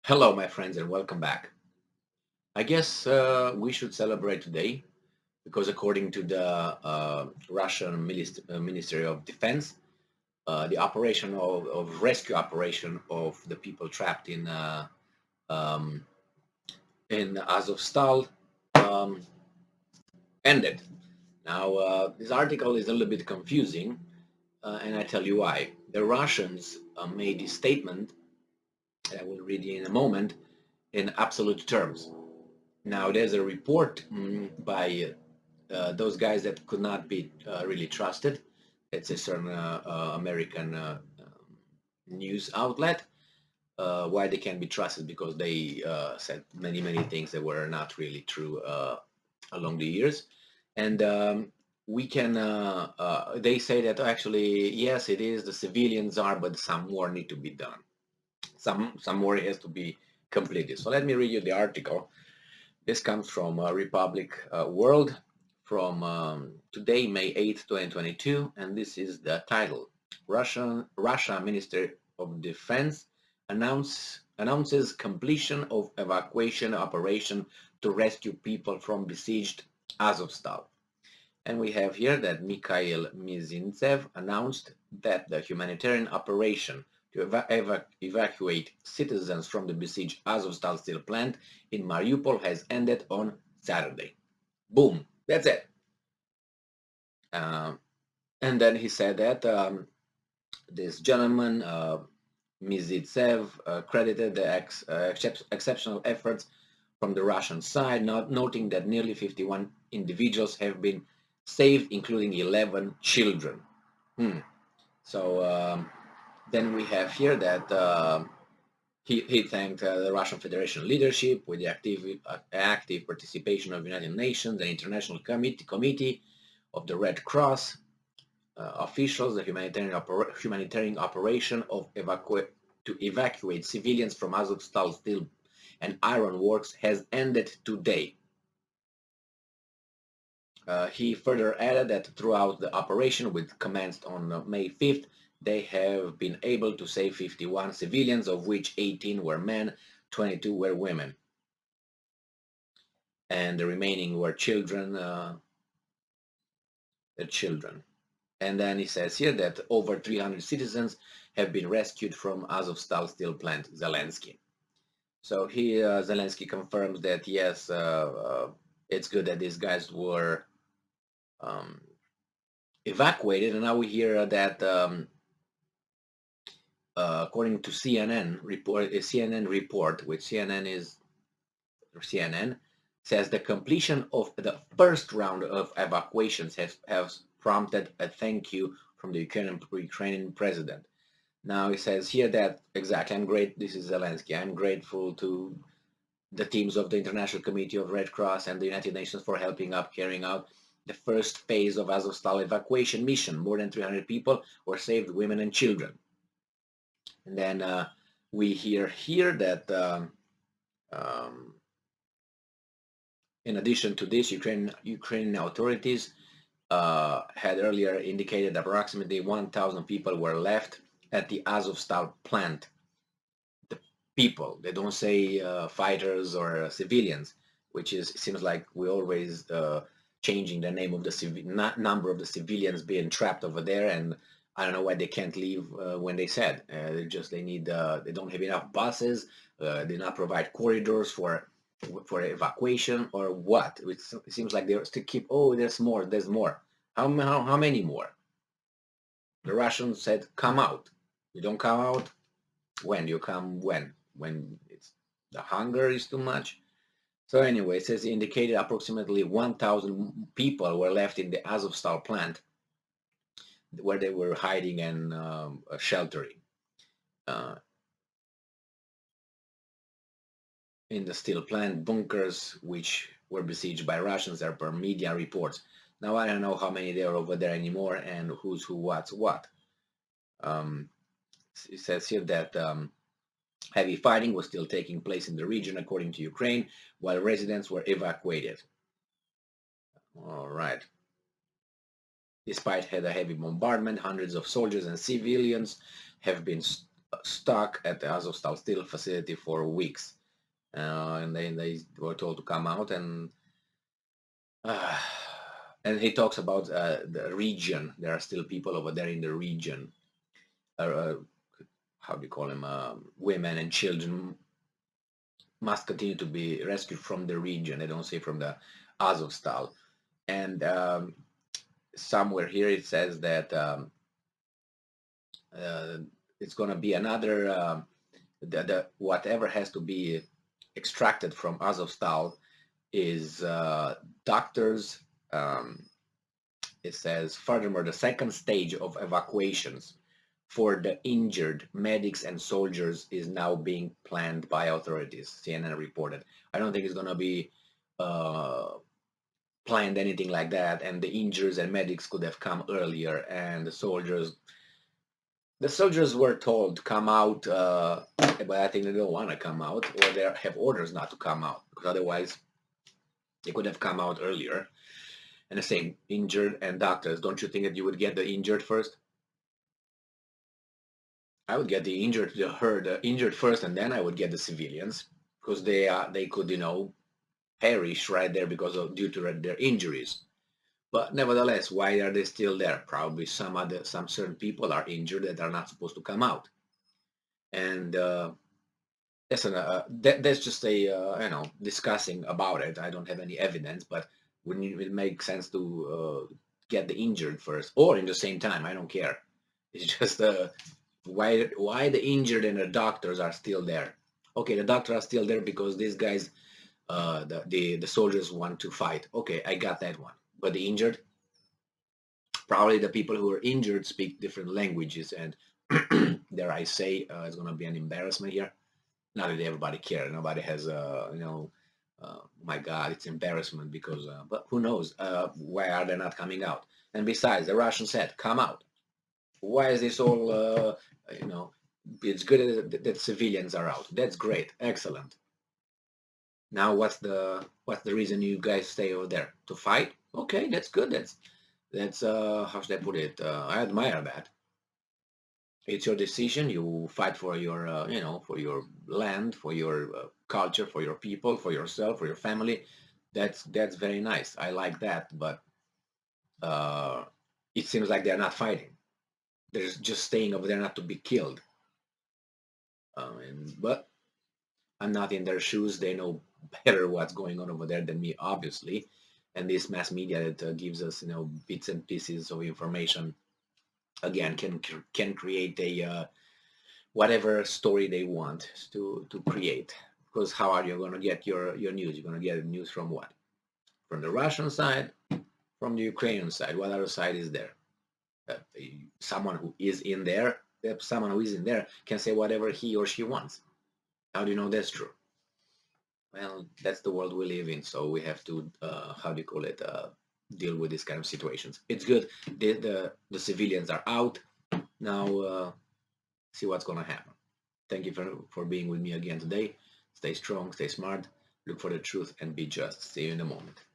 Hello, my friends, and welcome back. I guess we should celebrate today because, according to the Russian Ministry of Defense, the operation of rescue operation of the people trapped um, in Azovstal um, ended. Now, this article is a little bit confusing, and I tell you why. The Russians made this statement that I will read in a moment in absolute terms. Now, there's a report by those guys that could not be really trusted. It's a certain American news outlet. Why they can be trusted? Because they said many things that were not really true along the years, and we can. They say that actually, yes, it is. The civilians are, but some more need to be done. Some more has to be completed. So let me read you the article. This comes from Republic World from today, May 8th, 2022, and this is the title. Russia Minister of Defense announces completion of evacuation operation to rescue people from besieged Azovstal. And we have here that Mikhail Mizintsev announced that the humanitarian operation to evacuate citizens from the besieged Azovstal steel plant in Mariupol has ended on Saturday. Boom, that's it. Uh, and then he said that this gentleman, Mizintsev, credited the exceptional efforts from the Russian side, noting that nearly 51 individuals have been saved, including 11 children. Hmm. So then we have here that he thanked the Russian Federation leadership with the active participation of United Nations, the International Committee of the Red Cross officials. The humanitarian operation to evacuate civilians from Azovstal steel and iron works has ended today. He further added that throughout the operation, which commenced on May 5th, they have been able to save 51 civilians, of which 18 were men, 22 were women, and the remaining were children. The children. And then he says here that over 300 citizens have been rescued from Azovstal steel plant, Zelensky. So Zelensky confirms that yes, it's good that these guys were um, evacuated, and now we hear that according to CNN report, which CNN says the completion of the first round of evacuations has prompted a thank you from the Ukrainian president. Now he says here that exactly, I'm great. This is Zelensky. I'm grateful to the teams of the International Committee of Red Cross and the United Nations for helping up carrying out the first phase of Azovstal evacuation mission. More than 300 people were saved, women and children. And then we hear here that um, in addition to this, Ukrainian authorities had earlier indicated approximately 1,000 people were left at the Azovstal plant. The people, they don't say fighters or civilians, which is seems like we always changing the name of the number of the civilians being trapped over there, and I don't know why they can't leave when they said they need they don't have enough buses, they not provide corridors for evacuation or what. It seems like they still keep, oh, there's more. How many more? The Russians said, come out. You don't come out. When you come, when it's the hunger is too much. So anyway, it says indicated approximately 1,000 people were left in the Azovstal plant where they were hiding and sheltering uh, in the steel plant bunkers, which were besieged by Russians, as per media reports. Now I don't know how many there are over there anymore and who's who, what's what. Um, it says here that heavy fighting was still taking place in the region, according to Ukraine, while residents were evacuated. All right. Despite the heavy bombardment, hundreds of soldiers and civilians have been stuck at the Azovstal steel facility for weeks, and they were told to come out. Uh, and he talks about the region. There are still people over there in the region. Uh, how do you call them? Women and children must continue to be rescued from the region. They don't say from the Azovstal. And somewhere here it says that uh, it's going to be another whatever has to be extracted from Azovstal is doctors. Um, it says furthermore, the second stage of evacuations for the injured medics and soldiers is now being planned by authorities. CNN reported. I don't think it's going to be uh, planned anything like that, and the injured and medics could have come earlier, and the soldiers were told to come out, but I think they don't want to come out, or they have orders not to come out, because otherwise they could have come out earlier. And the same, injured and doctors. Don't you think that you would get the injured first? I would get the injured first, and then I would get the civilians, because they could perish right there because of due to their injuries. But nevertheless, why are they still there? Probably some certain people are injured that are not supposed to come out, and that's just a discussing about it. I don't have any evidence, but wouldn't it make sense to get the injured first, or in the same time? I don't care. It's just why the injured and the doctors are still there. Okay, the doctors are still there because these guys, the soldiers want to fight. Okay, I got that one. But the injured, probably the people who are injured speak different languages, and dare I say, it's going to be an embarrassment here. Not that everybody cares. Nobody has, my God, it's embarrassment because, but who knows? Why are they not coming out? And besides, the Russians said, come out. Why is this all, you know, it's good that civilians are out. That's great. Excellent. Now, what's the reason you guys stay over there? To fight? Okay, that's good. That's how should I put it? I admire that. It's your decision. You fight for your, for your land, for your culture, for your people, for yourself, for your family. That's very nice. I like that. But uh, it seems like they're not fighting. They're just staying over there not to be killed. But I'm not in their shoes. They know better what's going on over there than me, obviously. And this mass media that gives us, bits and pieces of information, again, can create a whatever story they want to create. Because how are you going to get your news? You're going to get news from what? From the Russian side, from the Ukrainian side. What other side is there? Uh, someone who is in there, someone who is in there can say whatever he or she wants. How do you know that's true? Well, that's the world we live in, so we have to, how do you call it, deal with these kind of situations. It's good. The civilians are out now. See what's gonna happen. Thank you for being with me again today. Stay strong, stay smart, look for the truth, and be just. See you in a moment.